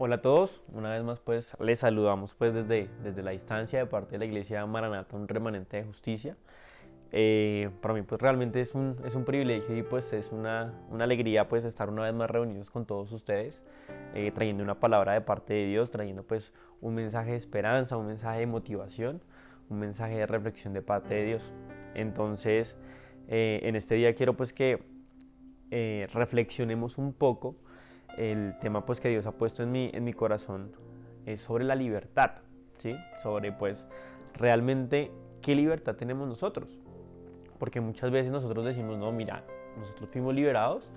Hola a todos, una vez más pues les saludamos pues desde la distancia de parte de la Iglesia Maranata, un remanente de justicia. Para mí pues realmente es un privilegio y pues es una alegría pues estar una vez más reunidos con todos ustedes, trayendo una palabra de parte de Dios, trayendo pues un mensaje de esperanza, un mensaje de motivación, un mensaje de reflexión de parte de Dios. Entonces en este día quiero pues que reflexionemos un poco. El tema pues que Dios ha puesto en mi corazón es sobre la libertad, ¿sí? Sobre pues realmente qué libertad tenemos nosotros. Porque muchas veces nosotros decimos, no, mira, nosotros fuimos liberados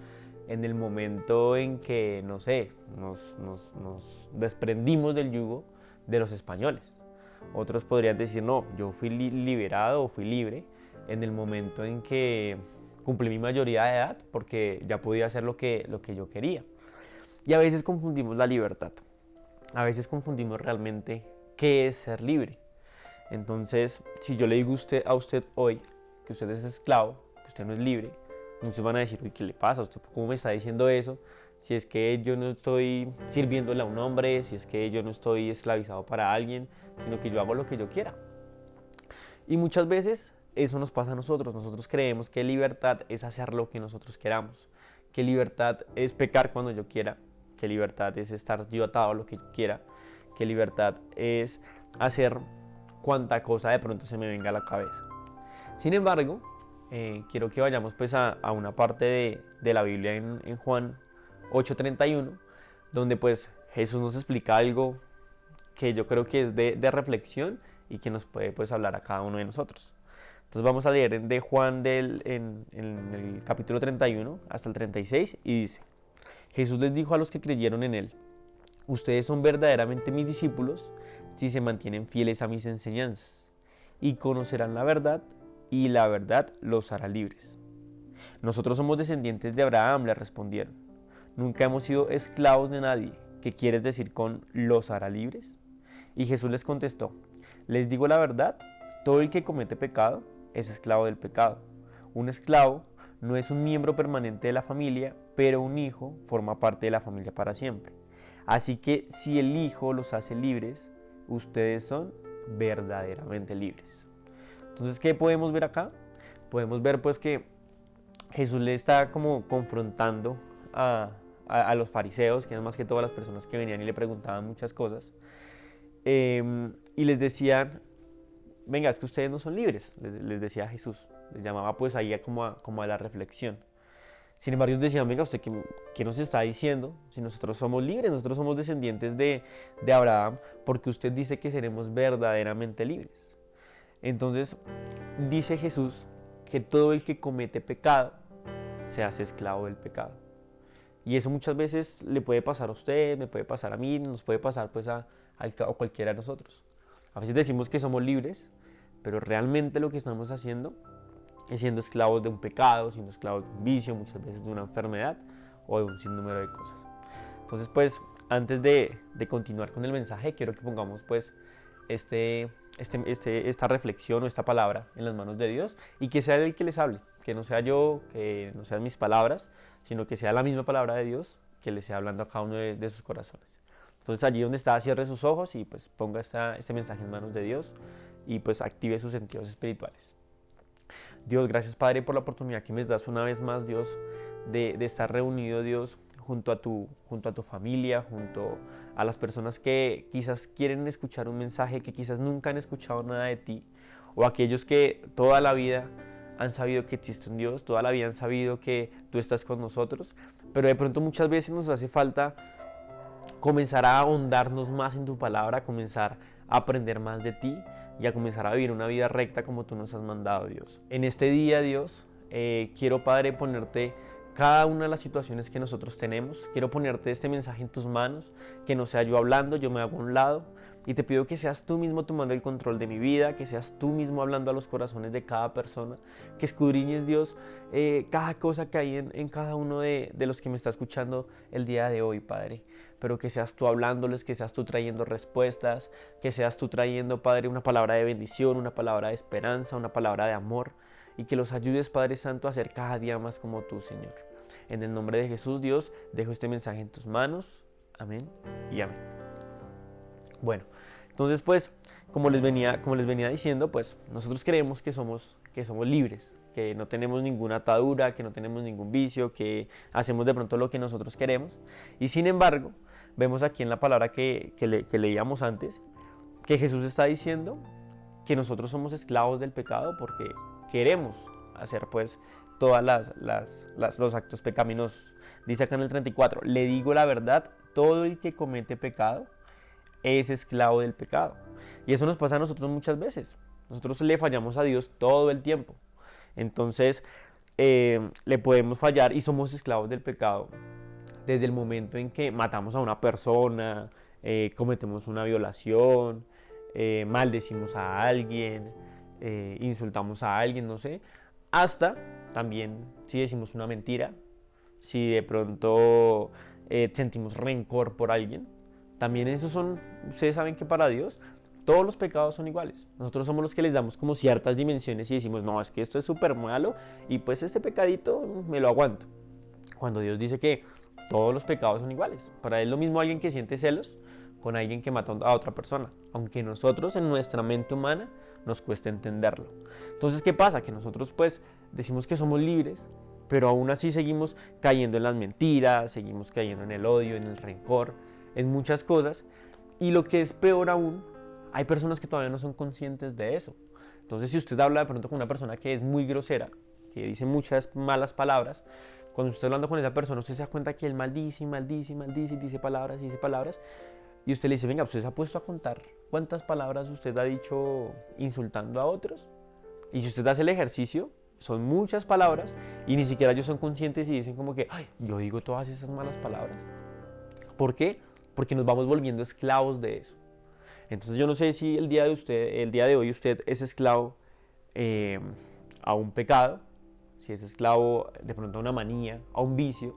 en el momento en que, no sé, nos desprendimos del yugo de los españoles. Otros podrían decir, no, yo fui liberado o fui libre en el momento en que cumplí mi mayoría de edad porque ya podía hacer lo que yo quería. Y a veces confundimos la libertad. A veces confundimos realmente qué es ser libre. Entonces, si yo le digo a usted hoy que usted es esclavo, que usted no es libre, muchos van a decir, uy, ¿qué le pasa? ¿Usted cómo me está diciendo eso? Si es que yo no estoy sirviéndole a un hombre, si es que yo no estoy esclavizado para alguien, sino que yo hago lo que yo quiera. Y muchas veces eso nos pasa a nosotros. Nosotros creemos que libertad es hacer lo que nosotros queramos, que libertad es pecar cuando yo quiera, que libertad es estar yo atado a lo que yo quiera, que libertad es hacer cuanta cosa de pronto se me venga a la cabeza. Sin embargo, quiero que vayamos pues a una parte de la Biblia en Juan 8:31, donde pues Jesús nos explica algo que yo creo que es de reflexión y que nos puede pues hablar a cada uno de nosotros. Entonces vamos a leer de Juan en el capítulo 31 hasta el 36 y dice, Jesús les dijo a los que creyeron en él, ustedes son verdaderamente mis discípulos si se mantienen fieles a mis enseñanzas y conocerán la verdad y la verdad los hará libres. Nosotros somos descendientes de Abraham, le respondieron. Nunca hemos sido esclavos de nadie. ¿Qué quieres decir con los hará libres? Y Jesús les contestó, les digo la verdad, todo el que comete pecado es esclavo del pecado. Un esclavo no es un miembro permanente de la familia, pero un hijo forma parte de la familia para siempre. Así que si el Hijo los hace libres, ustedes son verdaderamente libres. Entonces, ¿qué podemos ver acá? Podemos ver pues que Jesús le está como confrontando a los fariseos, que eran más que todas las personas que venían y le preguntaban muchas cosas, y les decían, venga, es que ustedes no son libres, les decía Jesús, les llamaba pues ahí como a la reflexión. Sin embargo, ellos decían, venga, ¿usted qué nos está diciendo? Si nosotros somos libres, nosotros somos descendientes de Abraham, porque usted dice que seremos verdaderamente libres. Entonces, dice Jesús que todo el que comete pecado se hace esclavo del pecado. Y eso muchas veces le puede pasar a usted, me puede pasar a mí, nos puede pasar pues a cualquiera de nosotros. A veces decimos que somos libres, pero realmente lo que estamos haciendo es siendo esclavos de un pecado, siendo esclavos de un vicio, muchas veces de una enfermedad o de un sinnúmero de cosas. Entonces pues antes de continuar con el mensaje, quiero que pongamos pues esta reflexión o esta palabra en las manos de Dios y que sea Él el que les hable, que no sea yo, que no sean mis palabras, sino que sea la misma palabra de Dios que les sea hablando a cada uno de sus corazones. Entonces allí donde está, cierre sus ojos y pues ponga este mensaje en manos de Dios y pues active sus sentidos espirituales. Dios, gracias Padre por la oportunidad que me das una vez más, Dios, de estar reunido, Dios, junto a tu familia, junto a las personas que quizás quieren escuchar un mensaje, que quizás nunca han escuchado nada de ti, o aquellos que toda la vida han sabido que existe un Dios, toda la vida han sabido que tú estás con nosotros, pero de pronto muchas veces nos hace falta comenzar a ahondarnos más en tu palabra, comenzar a aprender más de ti y a comenzar a vivir una vida recta como tú nos has mandado, Dios. En este día, Dios, quiero, Padre, ponerte cada una de las situaciones que nosotros tenemos. Quiero ponerte este mensaje en tus manos, que no sea yo hablando, yo me hago a un lado. Y te pido que seas tú mismo tomando el control de mi vida, que seas tú mismo hablando a los corazones de cada persona, que escudriñes, Dios, cada cosa que hay en cada uno de los que me está escuchando el día de hoy, Padre. Pero que seas tú hablándoles, que seas tú trayendo respuestas, que seas tú trayendo, Padre, una palabra de bendición, una palabra de esperanza, una palabra de amor, y que los ayudes, Padre Santo, a ser cada día más como tú, Señor. En el nombre de Jesús, Dios, dejo este mensaje en tus manos. Amén y amén. Bueno, entonces pues, como les venía diciendo, pues nosotros creemos que somos libres, que no tenemos ninguna atadura, que no tenemos ningún vicio, que hacemos de pronto lo que nosotros queremos. Y sin embargo, vemos aquí en la palabra que leíamos antes, que Jesús está diciendo que nosotros somos esclavos del pecado porque queremos hacer pues todas los actos pecaminosos. Dice acá en el 34, le digo la verdad, todo el que comete pecado es esclavo del pecado. Y eso nos pasa a nosotros muchas veces. Nosotros le fallamos a Dios todo el tiempo. Entonces, le podemos fallar y somos esclavos del pecado desde el momento en que matamos a una persona, cometemos una violación, maldecimos a alguien, insultamos a alguien, no sé, hasta también si decimos una mentira, si de pronto sentimos rencor por alguien. También esos son, ustedes saben que para Dios todos los pecados son iguales. Nosotros somos los que les damos como ciertas dimensiones y decimos, no, es que esto es súper malo y pues este pecadito me lo aguanto. Cuando Dios dice que todos los pecados son iguales. Para Él lo mismo alguien que siente celos con alguien que mata a otra persona. Aunque nosotros en nuestra mente humana nos cuesta entenderlo. Entonces, ¿qué pasa? Que nosotros pues decimos que somos libres, pero aún así seguimos cayendo en las mentiras, seguimos cayendo en el odio, en el rencor, en muchas cosas. Y lo que es peor aún, hay personas que todavía no son conscientes de eso. Entonces, si usted habla de pronto con una persona que es muy grosera, que dice muchas malas palabras, cuando usted está hablando con esa persona, usted se da cuenta que él maldice, dice palabras, y usted le dice, venga, usted se ha puesto a contar cuántas palabras usted ha dicho insultando a otros. Y si usted hace el ejercicio, son muchas palabras y ni siquiera ellos son conscientes y dicen como que, ay, yo digo todas esas malas palabras. ¿Por qué? Porque nos vamos volviendo esclavos de eso. Entonces yo no sé si el día de hoy usted es esclavo a un pecado, si es esclavo de pronto a una manía, a un vicio,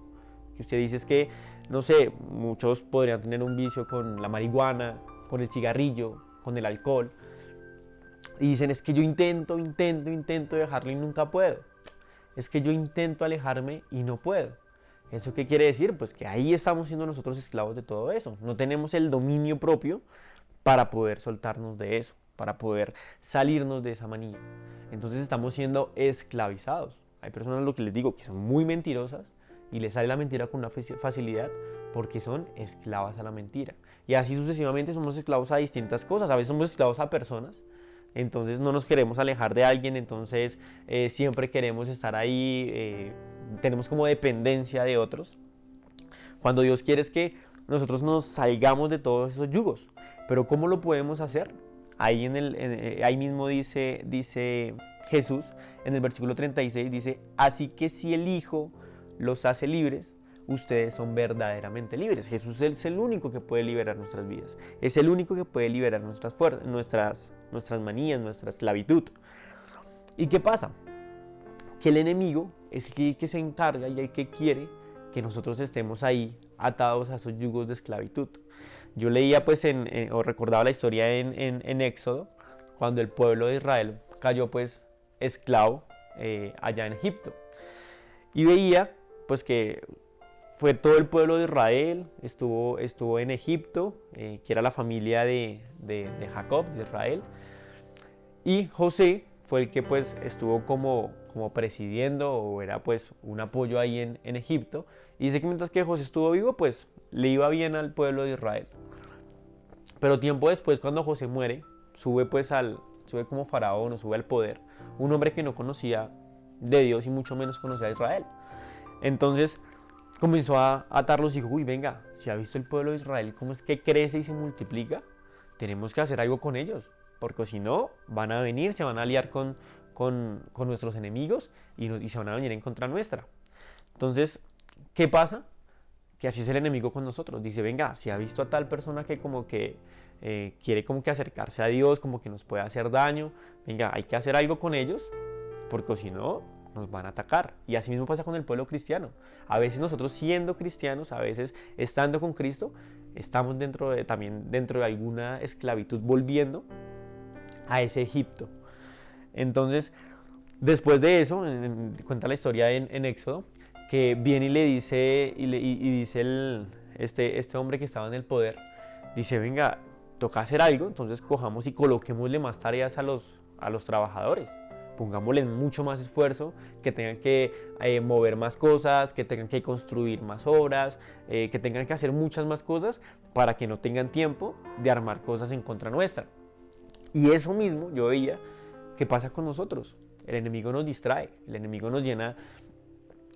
que usted dice es que, no sé, muchos podrían tener un vicio con la marihuana, con el cigarrillo, con el alcohol, y dicen es que yo intento dejarlo y nunca puedo, es que yo intento alejarme y no puedo. ¿Eso qué quiere decir? Pues que ahí estamos siendo nosotros esclavos de todo eso, no tenemos el dominio propio para poder soltarnos de eso, para poder salirnos de esa manía. Entonces estamos siendo esclavizados. Hay personas, lo que les digo, que son muy mentirosas y les sale la mentira con una facilidad porque son esclavas a la mentira. Y así sucesivamente somos esclavos a distintas cosas. A veces somos esclavos a personas, entonces no nos queremos alejar de alguien, entonces siempre queremos estar ahí, tenemos como dependencia de otros. Cuando Dios quiere es que nosotros nos salgamos de todos esos yugos. Pero ¿cómo lo podemos hacer? Ahí, ahí mismo dice Jesús, en el versículo 36, dice, así que si el Hijo los hace libres, ustedes son verdaderamente libres. Jesús es el único que puede liberar nuestras vidas. Es el único que puede liberar nuestras manías, nuestra esclavitud. ¿Y qué pasa? Que el enemigo es el que se encarga y el que quiere que nosotros estemos ahí atados a esos yugos de esclavitud. Yo leía pues o recordaba la historia en Éxodo, cuando el pueblo de Israel cayó pues esclavo allá en Egipto. Y veía pues que fue todo el pueblo de Israel, estuvo en Egipto, que era la familia de Jacob, de Israel. Y José fue el que pues estuvo como presidiendo o era pues un apoyo ahí en Egipto. Y dice que mientras que José estuvo vivo pues le iba bien al pueblo de Israel. Pero tiempo después, cuando José muere, sube como faraón o sube al poder un hombre que no conocía de Dios y mucho menos conocía a Israel. Entonces comenzó a atarlos y dijo, uy, venga, si ha visto el pueblo de Israel cómo es que crece y se multiplica, tenemos que hacer algo con ellos, porque si no, van a venir, se van a aliar con nuestros enemigos y se van a venir en contra nuestra. Entonces, ¿qué pasa? Que así es el enemigo con nosotros. Dice, venga, si ha visto a tal persona que como que quiere como que acercarse a Dios, como que nos puede hacer daño, venga, hay que hacer algo con ellos, porque si no, nos van a atacar. Y así mismo pasa con el pueblo cristiano. A veces nosotros siendo cristianos, a veces estando con Cristo, estamos también dentro de alguna esclavitud, volviendo a ese Egipto. Entonces, después de eso, cuenta la historia en Éxodo, que viene y le dice, y dice este hombre que estaba en el poder, dice, venga, toca hacer algo, entonces cojamos y coloquémosle más tareas a los trabajadores. Pongámosle mucho más esfuerzo, que tengan que mover más cosas, que tengan que construir más obras, que tengan que hacer muchas más cosas para que no tengan tiempo de armar cosas en contra nuestra. Y eso mismo yo veía que pasa con nosotros. El enemigo nos distrae, el enemigo nos llena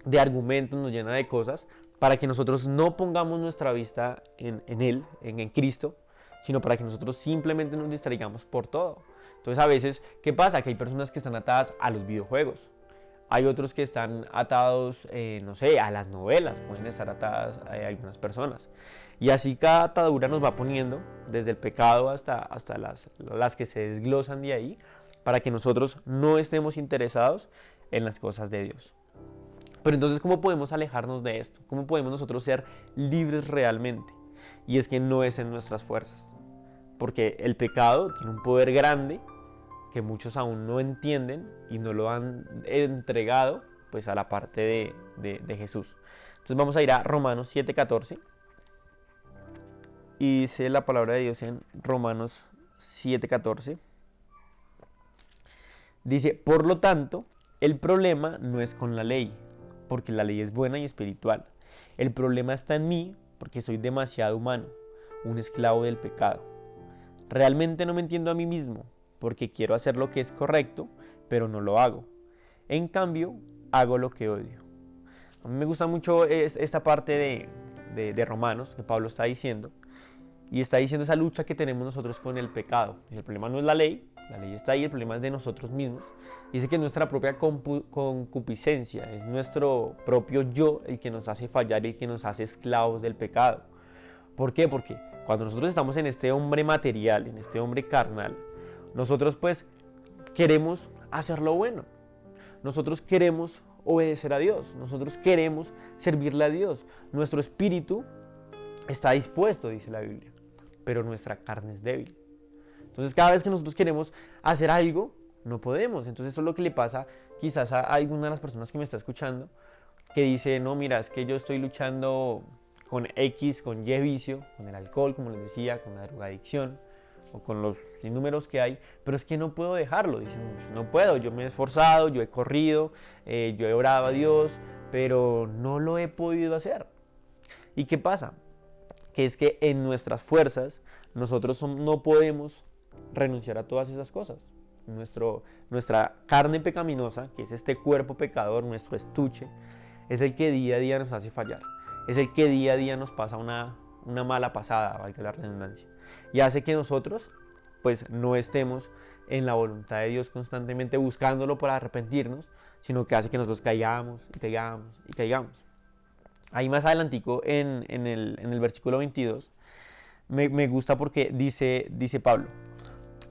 de argumentos, nos llena de cosas para que nosotros no pongamos nuestra vista en Él, en Cristo, sino para que nosotros simplemente nos distraigamos por todo. Entonces a veces, ¿qué pasa? Que hay personas que están atadas a los videojuegos. Hay otros que están atados, no sé, a las novelas. Pueden estar atadas a algunas personas. Y así cada atadura nos va poniendo, desde el pecado hasta las que se desglosan de ahí, para que nosotros no estemos interesados en las cosas de Dios. Pero entonces, ¿cómo podemos alejarnos de esto? ¿Cómo podemos nosotros ser libres realmente? Y es que no es en nuestras fuerzas. Porque el pecado tiene un poder grande que muchos aún no entienden y no lo han entregado pues a la parte de Jesús. Entonces vamos a ir a Romanos 7:14 y dice la palabra de Dios en Romanos 7:14. Dice, por lo tanto, el problema no es con la ley, porque la ley es buena y espiritual. El problema está en mí, porque soy demasiado humano, un esclavo del pecado. Realmente no me entiendo a mí mismo, porque quiero hacer lo que es correcto, pero no lo hago. En cambio, hago lo que odio. A mí me gusta mucho esta parte de Romanos que Pablo está diciendo, y está diciendo esa lucha que tenemos nosotros con el pecado. El problema no es la ley está ahí, el problema es de nosotros mismos. Dice que es nuestra propia concupiscencia, es nuestro propio yo el que nos hace fallar y el que nos hace esclavos del pecado. ¿Por qué? Porque cuando nosotros estamos en este hombre material, en este hombre carnal, nosotros pues queremos hacer lo bueno. Nosotros queremos obedecer a Dios. Nosotros queremos servirle a Dios. Nuestro espíritu está dispuesto, dice la Biblia, pero nuestra carne es débil. Entonces cada vez que nosotros queremos hacer algo, no podemos. Entonces eso es lo que le pasa quizás a alguna de las personas que me está escuchando, que dice, no, mira, es que yo estoy luchando con X, con Y vicio, con el alcohol, como les decía, con la drogadicción, o con los sinnúmeros que hay, pero es que no puedo dejarlo, dicen muchos. No puedo, yo me he esforzado, yo he corrido, yo he orado a Dios, pero no lo he podido hacer. ¿Y qué pasa? Que es que en nuestras fuerzas nosotros no podemos renunciar a todas esas cosas. Nuestra carne pecaminosa, que es este cuerpo pecador, nuestro estuche, es el que día a día nos hace fallar. Es el que día a día nos pasa una mala pasada, valga la redundancia. Y hace que nosotros pues no estemos en la voluntad de Dios constantemente buscándolo para arrepentirnos, sino que hace que nosotros caigamos y caigamos y caigamos. Ahí más adelantico en el versículo 22 me gusta porque dice Pablo,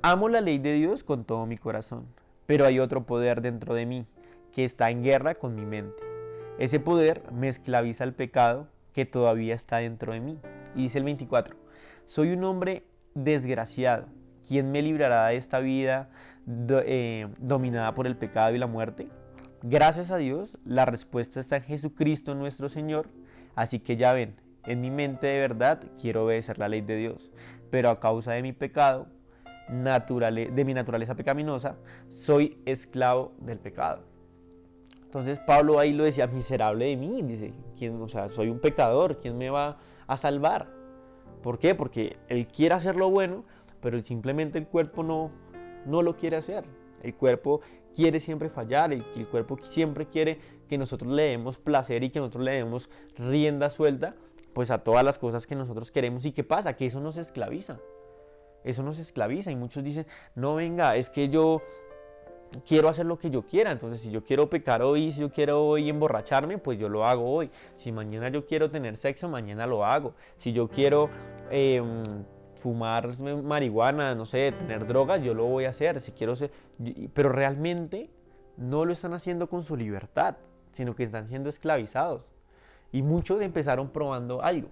amo la ley de Dios con todo mi corazón, pero hay otro poder dentro de mí que está en guerra con mi mente. Ese poder me esclaviza al pecado que todavía está dentro de mí. Y dice el 24, soy un hombre desgraciado. ¿Quién me librará de esta vida dominada por el pecado y la muerte? Gracias a Dios, la respuesta está en Jesucristo nuestro Señor. Así que ya ven, en mi mente de verdad quiero obedecer la ley de Dios, pero a causa de mi pecado, de mi naturaleza pecaminosa, soy esclavo del pecado. Entonces Pablo ahí lo decía, miserable de mí, dice, soy un pecador, ¿quién me va a salvar? ¿Por qué? Porque él quiere hacer lo bueno, pero simplemente el cuerpo no lo quiere hacer. El cuerpo quiere siempre fallar, el cuerpo siempre quiere que nosotros le demos placer y que nosotros le demos rienda suelta pues a todas las cosas que nosotros queremos. ¿Y qué pasa? Que eso nos esclaviza. Eso nos esclaviza y muchos dicen, no venga, es que yo quiero hacer lo que yo quiera, entonces si yo quiero pecar hoy, si yo quiero hoy emborracharme, pues yo lo hago hoy. Si mañana yo quiero tener sexo, mañana lo hago. Si yo quiero fumar marihuana, no sé, tener drogas, yo lo voy a hacer. Si quiero pero realmente no lo están haciendo con su libertad, sino que están siendo esclavizados. Y muchos empezaron probando algo.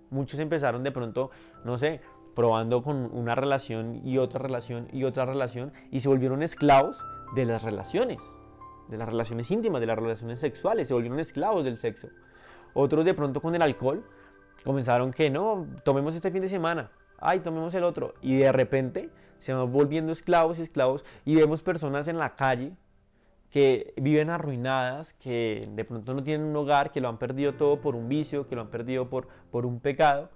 Muchos empezaron de pronto, no sé, probando con una relación y otra relación y otra relación y se volvieron esclavos de las relaciones, de las relaciones íntimas, de las relaciones sexuales, se volvieron esclavos del sexo. Otros de pronto con el alcohol comenzaron que no, tomemos este fin de semana, ay, tomemos el otro, y de repente se van volviendo esclavos y esclavos, y vemos personas en la calle que viven arruinadas, que de pronto no tienen un hogar, que lo han perdido todo por un vicio, que lo han perdido por un pecado.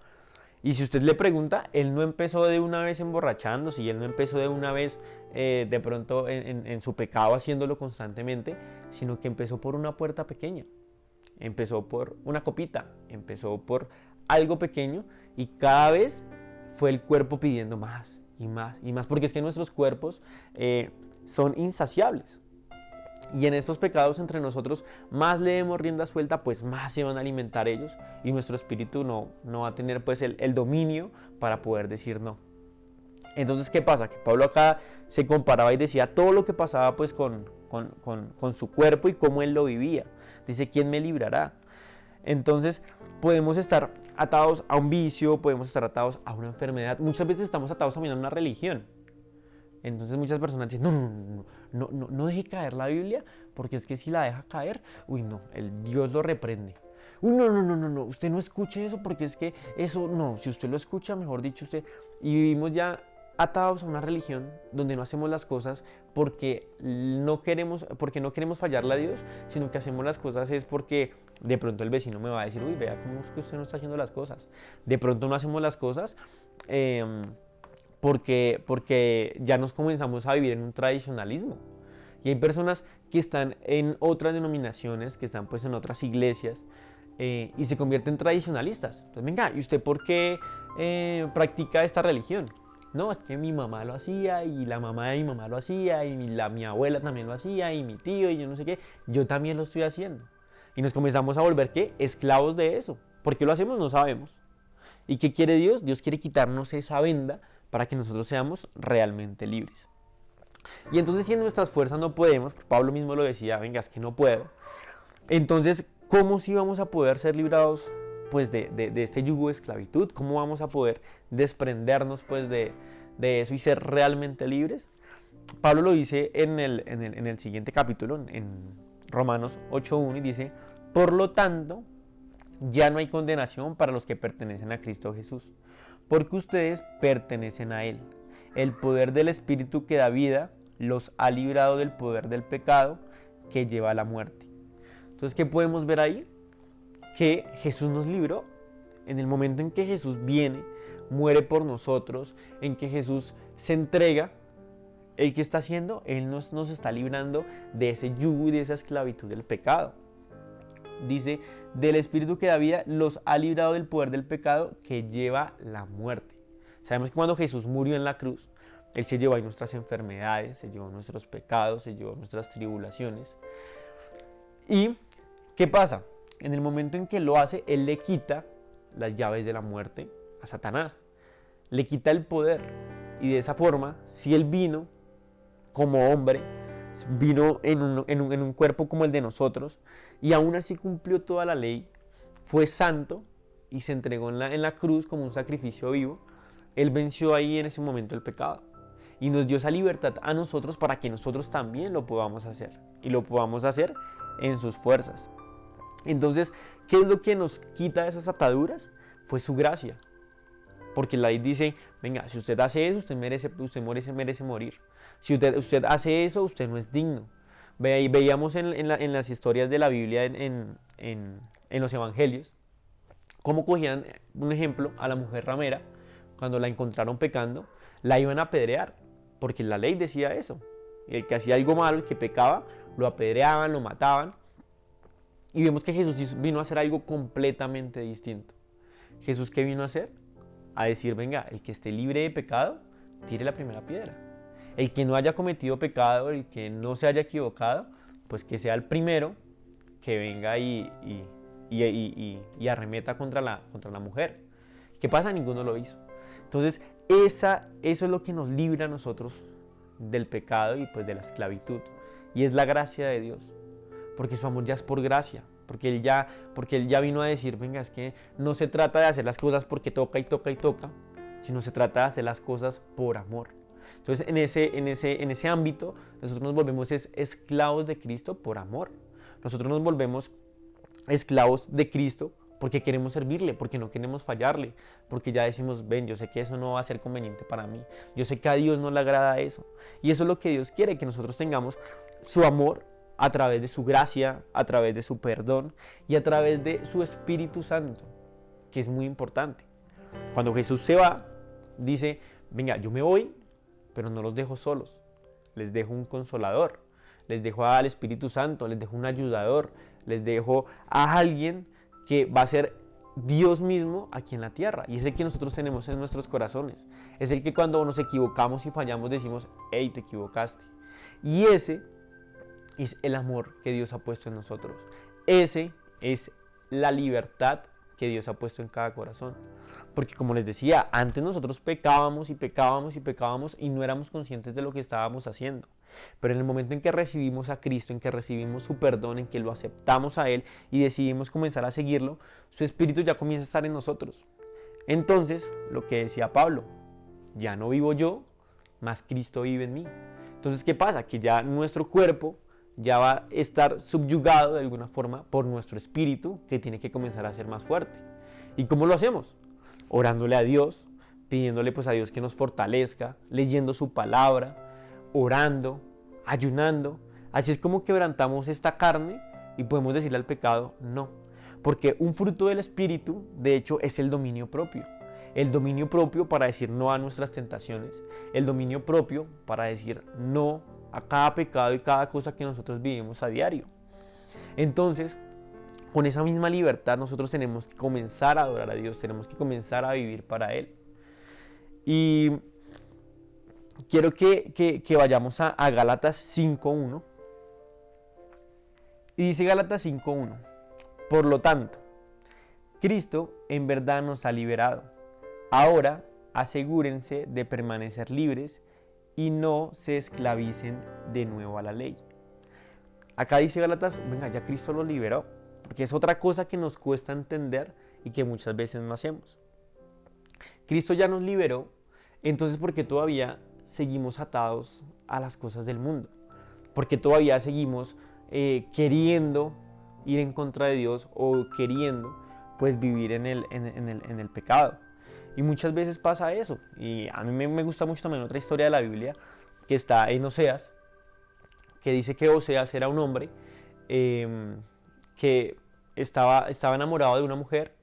Y si usted le pregunta, él no empezó de una vez emborrachándose, y él no empezó de una vez de pronto en su pecado haciéndolo constantemente, sino que empezó por una puerta pequeña, empezó por una copita, empezó por algo pequeño, y cada vez fue el cuerpo pidiendo más y más y más, porque es que nuestros cuerpos son insaciables. Y en estos pecados entre nosotros, más le demos rienda suelta, pues más se van a alimentar ellos, y nuestro espíritu no va a tener pues el dominio para poder decir no. Entonces, ¿qué pasa? Que Pablo acá se comparaba y decía todo lo que pasaba pues con su cuerpo y cómo él lo vivía. Dice, ¿quién me librará? Entonces, podemos estar atados a un vicio, podemos estar atados a una enfermedad. Muchas veces estamos atados también a una religión. Entonces muchas personas dicen, no deje caer la Biblia, porque es que si la deja caer, uy no, el Dios lo reprende. Uy, no, usted no escuche eso, porque es que eso, no, si usted lo escucha, mejor dicho usted, y vivimos ya atados a una religión donde no hacemos las cosas porque no queremos fallarle a Dios, sino que hacemos las cosas es porque de pronto el vecino me va a decir, uy, vea cómo es que usted no está haciendo las cosas. De pronto no hacemos las cosas porque ya nos comenzamos a vivir en un tradicionalismo. Y hay personas que están en otras denominaciones, que están pues en otras iglesias, y se convierten tradicionalistas. Entonces, venga, ¿y usted por qué practica esta religión? No, es que mi mamá lo hacía, y la mamá de mi mamá lo hacía, y mi abuela también lo hacía, y mi tío, y yo no sé qué, yo también lo estoy haciendo. Y nos comenzamos a volver, ¿qué? Esclavos de eso. ¿Por qué lo hacemos? No sabemos. ¿Y qué quiere Dios? Dios quiere quitarnos esa venda para que nosotros seamos realmente libres. Y entonces, si en nuestras fuerzas no podemos, Pablo mismo lo decía, venga, es que no puedo. Entonces, ¿cómo sí vamos a poder ser librados pues de este yugo de esclavitud? ¿Cómo vamos a poder desprendernos pues de eso y ser realmente libres? Pablo lo dice en el siguiente capítulo, en Romanos 8:1, y dice, por lo tanto, ya no hay condenación para los que pertenecen a Cristo Jesús, porque ustedes pertenecen a Él. El poder del Espíritu que da vida los ha librado del poder del pecado que lleva a la muerte. Entonces, ¿qué podemos ver ahí? Que Jesús nos libró. En el momento en que Jesús viene, muere por nosotros, en que Jesús se entrega, ¿Él qué está haciendo? Él nos está librando de ese yugo y de esa esclavitud del pecado. Dice, del Espíritu que da vida los ha librado del poder del pecado que lleva la muerte. Sabemos que cuando Jesús murió en la cruz, Él se llevó ahí nuestras enfermedades, se llevó nuestros pecados, se llevó nuestras tribulaciones. ¿Y qué pasa? En el momento en que lo hace, Él le quita las llaves de la muerte a Satanás. Le quita el poder. Y de esa forma, si Él vino como hombre, vino en un cuerpo como el de nosotros, y aún así cumplió toda la ley, fue santo y se entregó en la cruz como un sacrificio vivo. Él venció ahí en ese momento el pecado y nos dio esa libertad a nosotros para que nosotros también lo podamos hacer, y lo podamos hacer en sus fuerzas. Entonces, ¿qué es lo que nos quita esas ataduras? Fue su gracia. Porque la ley dice, venga, si usted hace eso, usted merece morir. Si usted hace eso, usted no es digno. Veíamos en las historias de la Biblia, en los evangelios, cómo cogían, un ejemplo, a la mujer ramera, cuando la encontraron pecando, la iban a apedrear, porque la ley decía eso. El que hacía algo malo, el que pecaba, lo apedreaban, lo mataban. Y vemos que Jesús vino a hacer algo completamente distinto. ¿Jesús qué vino a hacer? A decir, venga, el que esté libre de pecado, tire la primera piedra. El que no haya cometido pecado, el que no se haya equivocado, pues que sea el primero que venga y arremeta contra la mujer. ¿Qué pasa? Ninguno lo hizo. Entonces, eso es lo que nos libra a nosotros del pecado y pues de la esclavitud. Y es la gracia de Dios. Porque su amor ya es por gracia. Porque él ya vino a decir, venga, es que no se trata de hacer las cosas porque toca y toca y toca, sino se trata de hacer las cosas por amor. Entonces, en ese ámbito, nosotros nos volvemos esclavos de Cristo por amor. Nosotros nos volvemos esclavos de Cristo porque queremos servirle, porque no queremos fallarle, porque ya decimos, ven, yo sé que eso no va a ser conveniente para mí, yo sé que a Dios no le agrada eso. Y eso es lo que Dios quiere, que nosotros tengamos su amor a través de su gracia, a través de su perdón y a través de su Espíritu Santo, que es muy importante. Cuando Jesús se va, dice, venga, yo me voy, pero no los dejo solos, les dejo un consolador, les dejo al Espíritu Santo, les dejo un ayudador, les dejo a alguien que va a ser Dios mismo aquí en la tierra. Y es el que nosotros tenemos en nuestros corazones. Es el que cuando nos equivocamos y fallamos decimos, hey, te equivocaste. Y ese es el amor que Dios ha puesto en nosotros. Ese es la libertad que Dios ha puesto en cada corazón. Porque como les decía, antes nosotros pecábamos y pecábamos y pecábamos y no éramos conscientes de lo que estábamos haciendo. Pero en el momento en que recibimos a Cristo, en que recibimos su perdón, en que lo aceptamos a Él y decidimos comenzar a seguirlo, su Espíritu ya comienza a estar en nosotros. Entonces, lo que decía Pablo, ya no vivo yo, mas Cristo vive en mí. Entonces, ¿qué pasa? Que ya nuestro cuerpo ya va a estar subyugado de alguna forma por nuestro espíritu, que tiene que comenzar a ser más fuerte. ¿Y cómo lo hacemos? Orándole a Dios, pidiéndole pues a Dios que nos fortalezca, leyendo su palabra, orando, ayunando. Así es como quebrantamos esta carne y podemos decirle al pecado no. Porque un fruto del Espíritu, de hecho, es el dominio propio. El dominio propio para decir no a nuestras tentaciones. El dominio propio para decir no a cada pecado y cada cosa que nosotros vivimos a diario. Entonces, con esa misma libertad nosotros tenemos que comenzar a adorar a Dios, tenemos que comenzar a vivir para Él. Y quiero que vayamos a Gálatas 5.1. Y dice Gálatas 5.1, por lo tanto, Cristo en verdad nos ha liberado. Ahora asegúrense de permanecer libres y no se esclavicen de nuevo a la ley. Acá dice Gálatas, venga, ya Cristo los liberó, porque es otra cosa que nos cuesta entender y que muchas veces no hacemos. Cristo ya nos liberó, entonces ¿por qué todavía seguimos atados a las cosas del mundo? ¿Por qué todavía seguimos queriendo ir en contra de Dios o queriendo pues vivir en el pecado? Y muchas veces pasa eso. Y a mí me gusta mucho también otra historia de la Biblia que está en Oseas, que dice que Oseas era un hombre que estaba enamorado de una mujer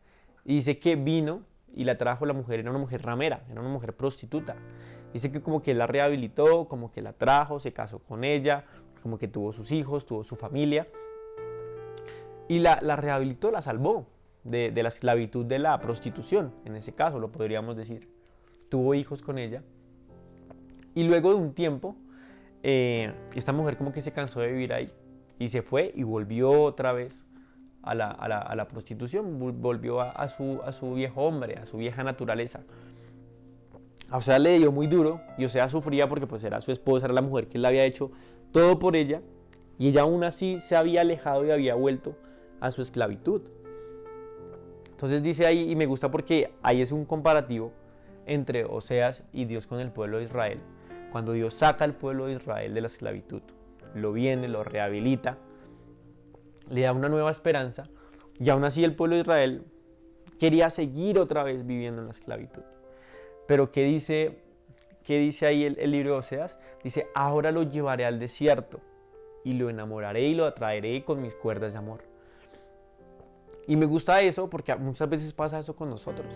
y dice que vino y la trajo. La mujer era una mujer ramera, era una mujer prostituta. Dice que como que la rehabilitó, como que la trajo, se casó con ella, como que tuvo sus hijos, tuvo su familia y la rehabilitó, la salvó de la esclavitud de la prostitución, en ese caso lo podríamos decir. Tuvo hijos con ella y luego de un tiempo esta mujer como que se cansó de vivir ahí y se fue y volvió otra vez a la prostitución, volvió a su viejo hombre, a su vieja naturaleza. O sea, le dio muy duro y o sea sufría porque pues era su esposa, era la mujer que él había hecho todo por ella y ella aún así se había alejado y había vuelto a su esclavitud. Entonces dice ahí, y me gusta porque ahí es un comparativo entre Oseas y Dios con el pueblo de Israel. Cuando Dios saca al pueblo de Israel de la esclavitud, lo viene, lo rehabilita, le da una nueva esperanza y aún así el pueblo de Israel quería seguir otra vez viviendo en la esclavitud. Pero ¿qué dice ahí el libro de Oseas? Dice, ahora lo llevaré al desierto y lo enamoraré y lo atraeré con mis cuerdas de amor. Y me gusta eso porque muchas veces pasa eso con nosotros.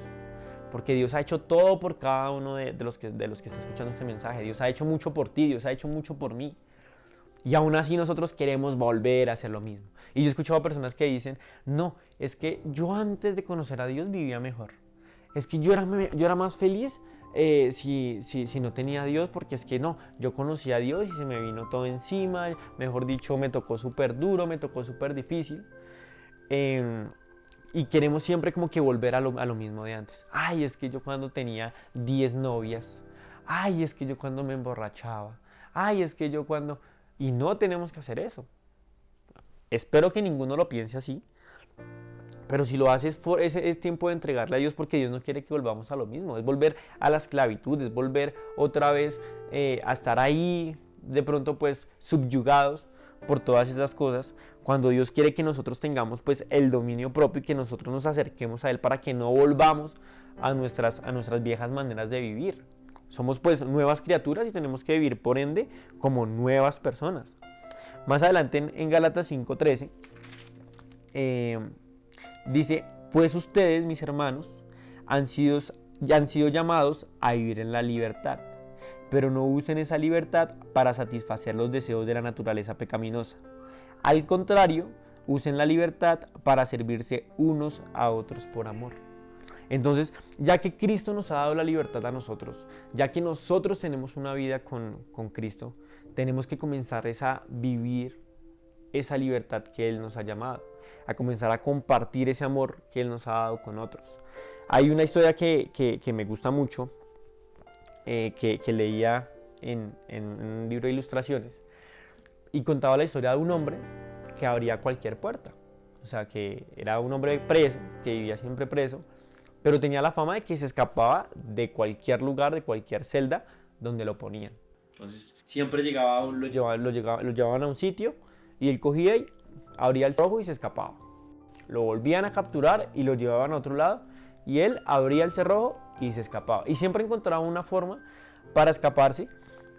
Porque Dios ha hecho todo por cada uno de los que está escuchando este mensaje. Dios ha hecho mucho por ti, Dios ha hecho mucho por mí. Y aún así nosotros queremos volver a hacer lo mismo. Y yo he escuchado a personas que dicen, no, es que yo antes de conocer a Dios vivía mejor. Es que yo era más feliz si no tenía a Dios, porque es que no, yo conocí a Dios y se me vino todo encima. Mejor dicho, me tocó súper duro, me tocó súper difícil. Y queremos siempre como que volver a lo mismo de antes. Ay, es que yo cuando tenía 10 novias. Ay, es que yo cuando me emborrachaba. Ay, es que yo cuando... Y no tenemos que hacer eso. Espero que ninguno lo piense así. Pero si lo haces, es tiempo de entregarle a Dios, porque Dios no quiere que volvamos a lo mismo. Es volver a la esclavitud, es volver otra vez a estar ahí, de pronto pues subyugados por todas esas cosas, cuando Dios quiere que nosotros tengamos pues el dominio propio y que nosotros nos acerquemos a Él para que no volvamos a nuestras viejas maneras de vivir. Somos pues nuevas criaturas y tenemos que vivir por ende como nuevas personas. Más adelante en Gálatas 5:13 dice: pues ustedes, mis hermanos, han sido llamados a vivir en la libertad, pero no usen esa libertad para satisfacer los deseos de la naturaleza pecaminosa. Al contrario, usen la libertad para servirse unos a otros por amor. Entonces, ya que Cristo nos ha dado la libertad a nosotros, ya que nosotros tenemos una vida con Cristo, tenemos que comenzar a vivir esa libertad que Él nos ha llamado, a comenzar a compartir ese amor que Él nos ha dado con otros. Hay una historia que me gusta mucho, que leía en un libro de ilustraciones, y contaba la historia de un hombre que abría cualquier puerta. O sea, que era un hombre preso, que vivía siempre preso, pero tenía la fama de que se escapaba de cualquier lugar, de cualquier celda donde lo ponían. Entonces siempre lo llevaban a un sitio y él cogía y abría el cerrojo y se escapaba. Lo volvían a capturar y lo llevaban a otro lado y él abría el cerrojo y se escapaba. Y siempre encontraba una forma para escaparse,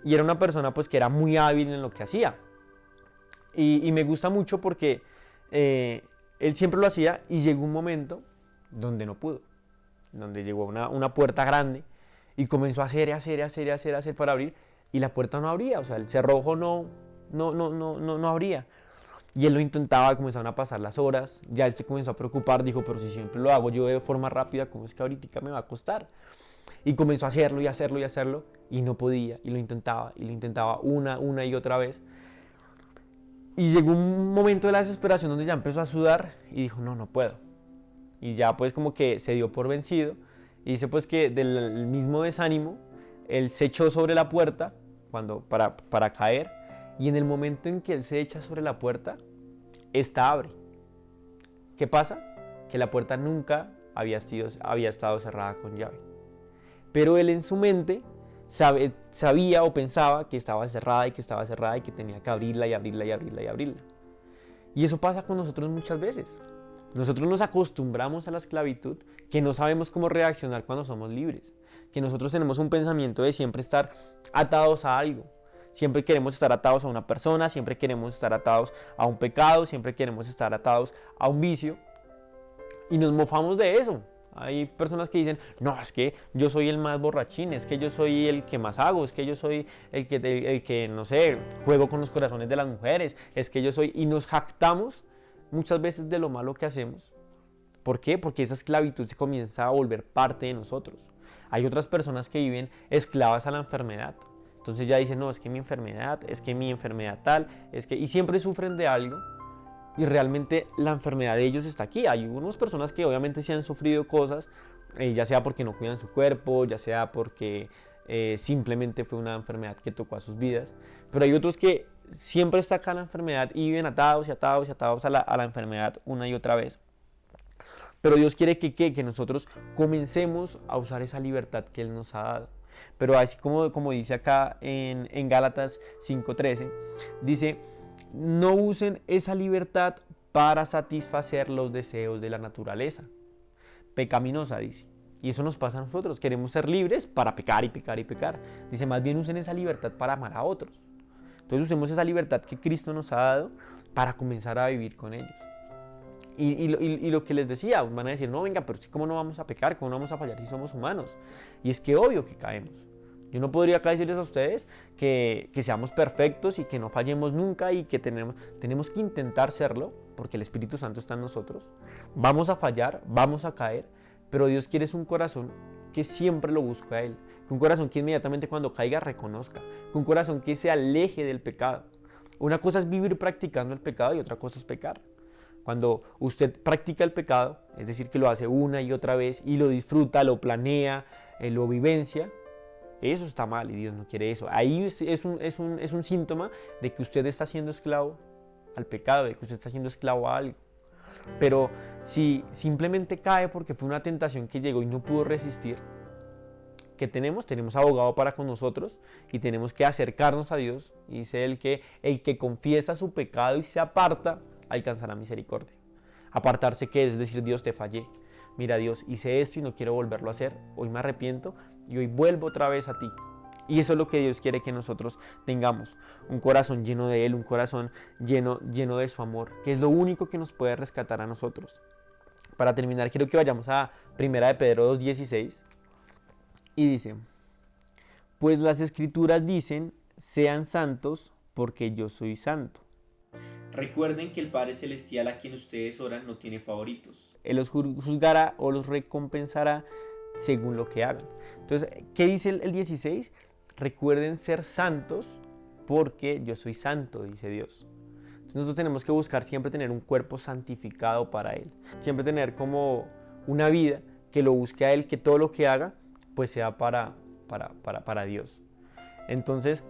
y era una persona pues que era muy hábil en lo que hacía. Y me gusta mucho porque él siempre lo hacía, y llegó un momento donde no pudo, donde llegó una puerta grande y comenzó a hacer para abrir, y la puerta no abría, o sea, el cerrojo no abría. Y él lo intentaba, comenzaron a pasar las horas, ya él se comenzó a preocupar, dijo, pero si siempre lo hago yo de forma rápida, ¿cómo es que ahorita me va a costar? Y comenzó a hacerlo, y no podía, y lo intentaba una y otra vez. Y llegó un momento de la desesperación donde ya empezó a sudar y dijo, no puedo. Y ya pues como que se dio por vencido, y dice pues que del mismo desánimo, él se echó sobre la puerta para caer, y en el momento en que él se echa sobre la puerta, esta abre. ¿Qué pasa? Que la puerta nunca había estado cerrada con llave. Pero él en su mente sabía o pensaba que estaba cerrada y que tenía que abrirla. Y eso pasa con nosotros muchas veces. Nosotros nos acostumbramos a la esclavitud, que no sabemos cómo reaccionar cuando somos libres, que nosotros tenemos un pensamiento de siempre estar atados a algo. Siempre queremos estar atados a una persona, siempre queremos estar atados a un pecado, siempre queremos estar atados a un vicio, y nos mofamos de eso. Hay personas que dicen, no, es que yo soy el más borrachín, es que yo soy el que más hago, es que yo soy el que no sé, juego con los corazones de las mujeres, es que yo soy... Y nos jactamos muchas veces de lo malo que hacemos. ¿Por qué? Porque esa esclavitud se comienza a volver parte de nosotros. Hay otras personas que viven esclavas a la enfermedad. Entonces ya dicen, no, es que mi enfermedad tal, y siempre sufren de algo. Y realmente la enfermedad de ellos está aquí. Hay unas personas que obviamente sí han sufrido cosas, ya sea porque no cuidan su cuerpo, ya sea porque simplemente fue una enfermedad que tocó a sus vidas. Pero hay otros que siempre está acá la enfermedad y viven atados a la enfermedad una y otra vez. Pero Dios quiere que nosotros comencemos a usar esa libertad que Él nos ha dado. Pero así como dice acá en Gálatas 5:13, dice: no usen esa libertad para satisfacer los deseos de la naturaleza pecaminosa, dice. Y eso nos pasa a nosotros. Queremos ser libres para pecar y pecar. Dice, más bien usen esa libertad para amar a otros. Entonces usemos esa libertad que Cristo nos ha dado para comenzar a vivir con ellos. Y lo que les decía, van a decir, no, venga, pero ¿cómo no vamos a pecar? ¿Cómo no vamos a fallar si somos humanos? Y es que obvio que caemos. Yo no podría acá decirles a ustedes que seamos perfectos y que no fallemos nunca, y que tenemos que intentar serlo, porque el Espíritu Santo está en nosotros. Vamos a fallar, vamos a caer, pero Dios quiere un corazón que siempre lo busque a Él, que un corazón que inmediatamente cuando caiga reconozca, que un corazón que se aleje del pecado. Una cosa es vivir practicando el pecado y otra cosa es pecar. Cuando usted practica el pecado, es decir, que lo hace una y otra vez y lo disfruta, lo planea, lo vivencia, eso está mal y Dios no quiere eso. Ahí es un síntoma de que usted está siendo esclavo al pecado, de que usted está siendo esclavo a algo. Pero si simplemente cae porque fue una tentación que llegó y no pudo resistir, ¿qué tenemos? Tenemos abogado para con nosotros y tenemos que acercarnos a Dios. Y dice el que confiesa su pecado y se aparta, alcanzará misericordia. Apartarse, ¿qué es? Decir, Dios, te fallé. Mira, Dios, hice esto y no quiero volverlo a hacer. Hoy me arrepiento y hoy vuelvo otra vez a ti. Y eso es lo que Dios quiere que nosotros tengamos. Un corazón lleno de Él, un corazón lleno de su amor, que es lo único que nos puede rescatar a nosotros. Para terminar, quiero que vayamos a 1 de Pedro 2:16 y dice, pues las escrituras dicen, sean santos porque yo soy santo. Recuerden que el Padre Celestial a quien ustedes oran no tiene favoritos. Él los juzgará o los recompensará según lo que hagan. Entonces, ¿qué dice el 16? Recuerden ser santos porque yo soy santo, dice Dios. Entonces nosotros tenemos que buscar siempre tener un cuerpo santificado para Él. Siempre tener como una vida que lo busque a Él, que todo lo que haga pues sea para Dios. Entonces,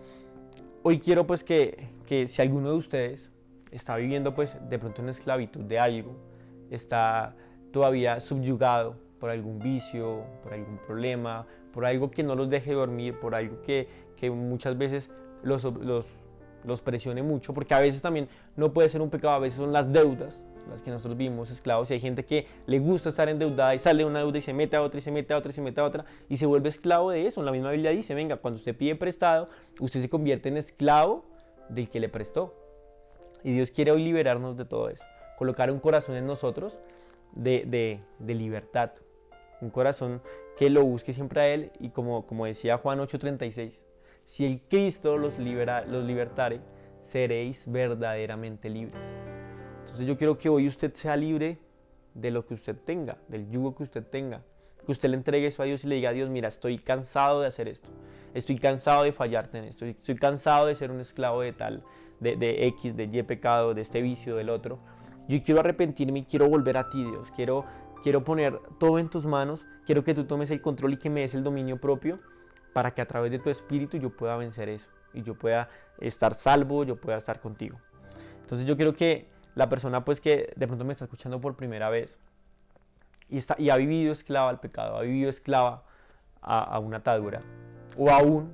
hoy quiero pues que si alguno de ustedes está viviendo pues de pronto en esclavitud de algo, está todavía subyugado por algún vicio, por algún problema, por algo que no los deje dormir, por algo que muchas veces los presione mucho, porque a veces también no puede ser un pecado, a veces son las deudas, las que nosotros vivimos esclavos, y hay gente que le gusta estar endeudada y sale de una deuda y se mete a otra y se mete a otra y se mete a otra y se vuelve esclavo de eso. La misma Biblia dice, venga, cuando usted pide prestado, usted se convierte en esclavo del que le prestó. Y Dios quiere hoy liberarnos de todo eso, colocar un corazón en nosotros de libertad, un corazón que lo busque siempre a Él, y como decía Juan 8:36, si el Cristo los libertare, seréis verdaderamente libres. Entonces yo quiero que hoy usted sea libre de lo que usted tenga, del yugo que usted tenga, que usted le entregue eso a Dios y le diga a Dios, mira, estoy cansado de hacer esto, estoy cansado de fallarte en esto, estoy cansado de ser un esclavo de tal, de X, de Y pecado, de este vicio, del otro. Yo quiero arrepentirme y quiero volver a ti, Dios, quiero poner todo en tus manos, quiero que tú tomes el control y que me des el dominio propio para que a través de tu espíritu yo pueda vencer eso y yo pueda estar salvo, yo pueda estar contigo. Entonces yo quiero que la persona pues que de pronto me está escuchando por primera vez y ha vivido esclava al pecado, ha vivido esclava a una atadura, o aún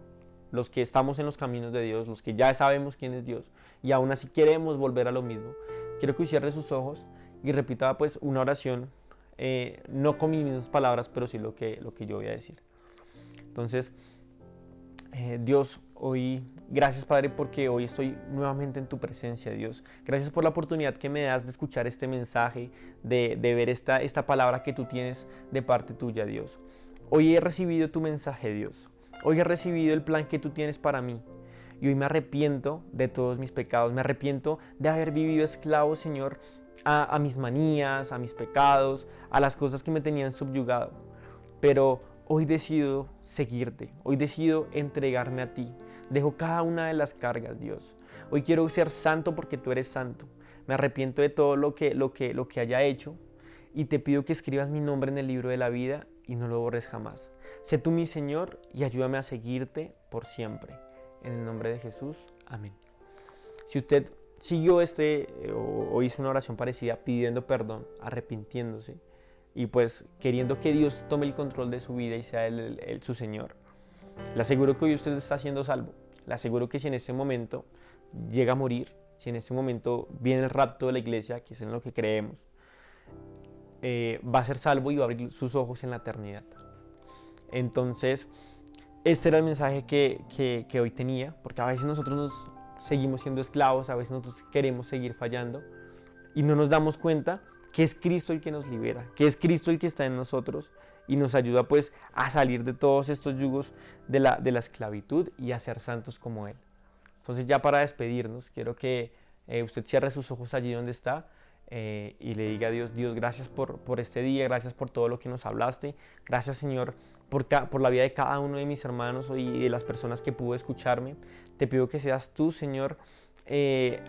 los que estamos en los caminos de Dios, los que ya sabemos quién es Dios y aún así queremos volver a lo mismo, quiero que cierre sus ojos y repita pues una oración, no con mis mismas palabras, pero sí lo que yo voy a decir. Entonces, Dios, hoy, gracias Padre, porque hoy estoy nuevamente en tu presencia, Dios. Gracias por la oportunidad que me das de escuchar este mensaje, de ver esta palabra que tú tienes de parte tuya, Dios. Hoy he recibido tu mensaje, Dios. Hoy he recibido el plan que tú tienes para mí. Y hoy me arrepiento de todos mis pecados. Me arrepiento de haber vivido esclavo, Señor, a mis manías, a mis pecados, a las cosas que me tenían subyugado. Pero hoy decido seguirte, hoy decido entregarme a ti. Dejo cada una de las cargas, Dios. Hoy quiero ser santo porque tú eres santo. Me arrepiento de todo lo que haya hecho y te pido que escribas mi nombre en el libro de la vida y no lo borres jamás. Sé tú mi Señor y ayúdame a seguirte por siempre. En el nombre de Jesús, amén. Si usted siguió o hizo una oración parecida pidiendo perdón, arrepintiéndose, y pues queriendo que Dios tome el control de su vida y sea Él su Señor, le aseguro que hoy usted está siendo salvo. Le aseguro que si en este momento llega a morir, si en este momento viene el rapto de la iglesia, que es en lo que creemos, va a ser salvo y va a abrir sus ojos en la eternidad. Entonces, este era el mensaje que hoy tenía, porque a veces nosotros nos seguimos siendo esclavos, a veces nosotros queremos seguir fallando y no nos damos cuenta que es Cristo el que nos libera, que es Cristo el que está en nosotros y nos ayuda pues a salir de todos estos yugos de la esclavitud y a ser santos como Él. Entonces ya para despedirnos, quiero que usted cierre sus ojos allí donde está y le diga a Dios, Dios, gracias por este día, gracias por todo lo que nos hablaste, gracias Señor por la vida de cada uno de mis hermanos y de las personas que pudo escucharme. Te pido que seas tú, Señor,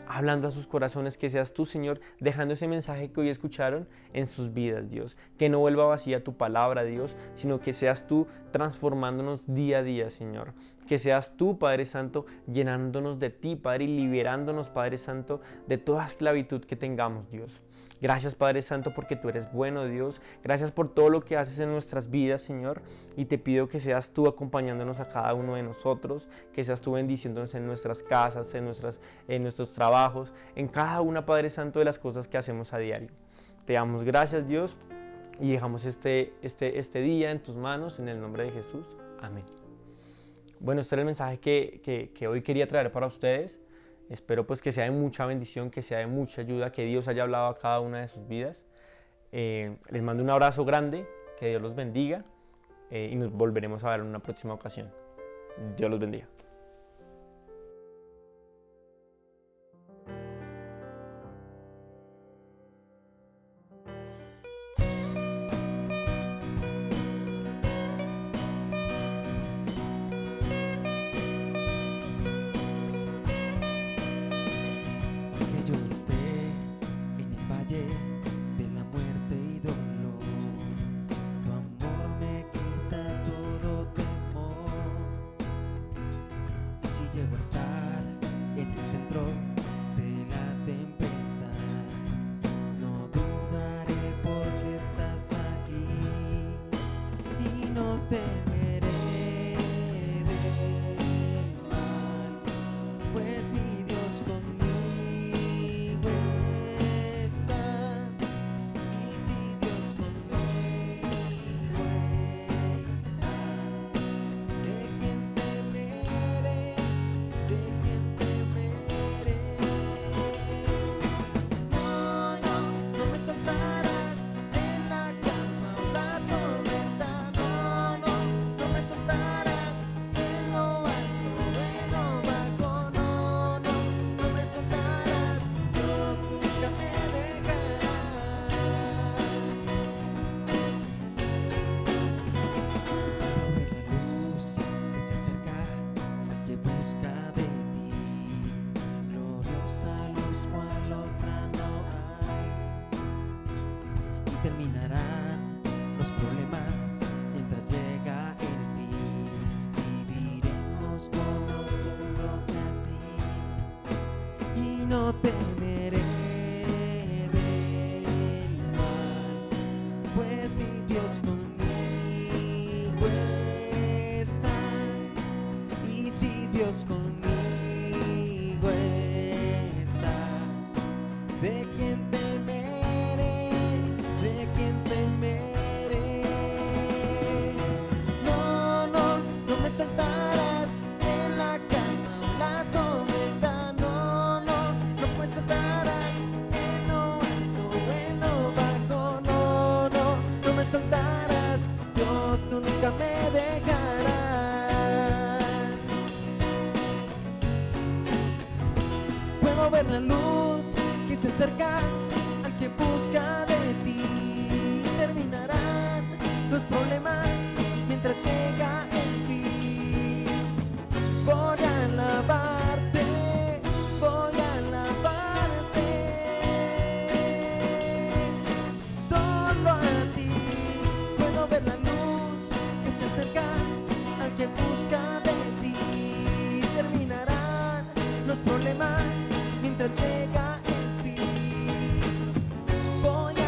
hablando a sus corazones, que seas tú, Señor, dejando ese mensaje que hoy escucharon en sus vidas, Dios. Que no vuelva vacía tu palabra, Dios, sino que seas tú transformándonos día a día, Señor. Que seas tú, Padre Santo, llenándonos de ti, Padre, y liberándonos, Padre Santo, de toda esclavitud que tengamos, Dios. Gracias, Padre Santo, porque tú eres bueno, Dios. Gracias por todo lo que haces en nuestras vidas, Señor. Y te pido que seas tú acompañándonos a cada uno de nosotros, que seas tú bendiciéndonos en nuestras casas, en nuestros trabajos, en cada una, Padre Santo, de las cosas que hacemos a diario. Te damos gracias, Dios, y dejamos este día en tus manos, en el nombre de Jesús. Amén. Bueno, este era el mensaje que hoy quería traer para ustedes. Espero pues que sea de mucha bendición, que sea de mucha ayuda, que Dios haya hablado a cada una de sus vidas. Les mando un abrazo grande, que Dios los bendiga y nos volveremos a ver en una próxima ocasión. Dios los bendiga. Que yo esté en el valle de la muerte y dolor, tu amor me quita todo temor. Y si llego a estar en el centro de la tempestad, no dudaré porque estás aquí y no temeré del mal, pues mi Dios conmigo está. Y si Dios conmigo está, ¿de quién temeré? ¿De quién temeré? No, no, no me soltarás en la calma o la tormenta. No, no, no me soltarás en lo alto, en lo bajo. No, no, no me soltarás. Dios nunca me dejará. Puedo ver la luz que se acerca al que busca de ti, gloriosa luz cual otra no hay. Y terminarán los problemas mientras llega el fin. Viviremos conociéndote a ti y no temeré del mal, pues mi Dios conmigo está. Y si Dios conmigo está, ¿de quién temeré? ¿De quién temeré? No, no, no me soltarás en la calma o la tormenta. No, no, no me soltarás en lo alto, en lo bajo. No, no, no me soltarás. Dios, tú nunca me dejarás. Puedo ver la luz que se acerca al que busca de ti. Terminarán los problemas mientras llega el fin. Voy a alabarte, voy a alabarte, solo a ti. Puedo ver la luz que se acerca al que busca de ti. Terminarán los problemas mientras llega el fin. Voy a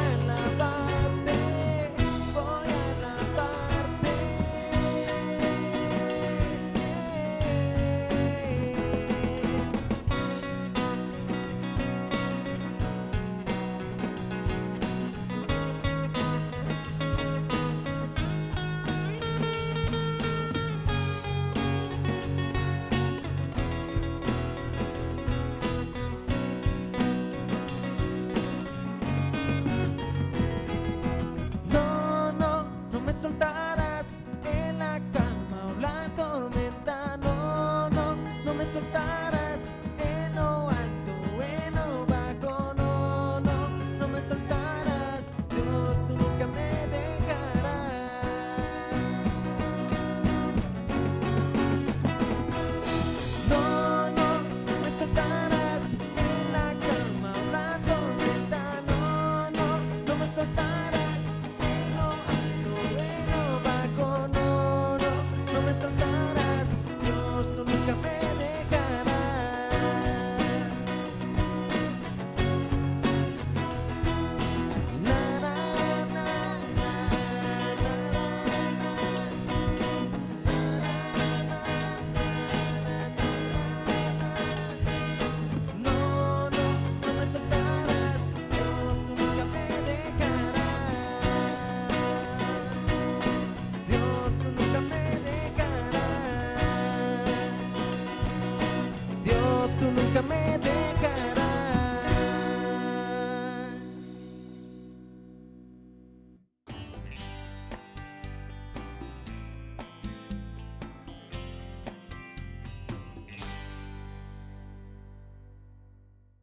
tú nunca me dejarás.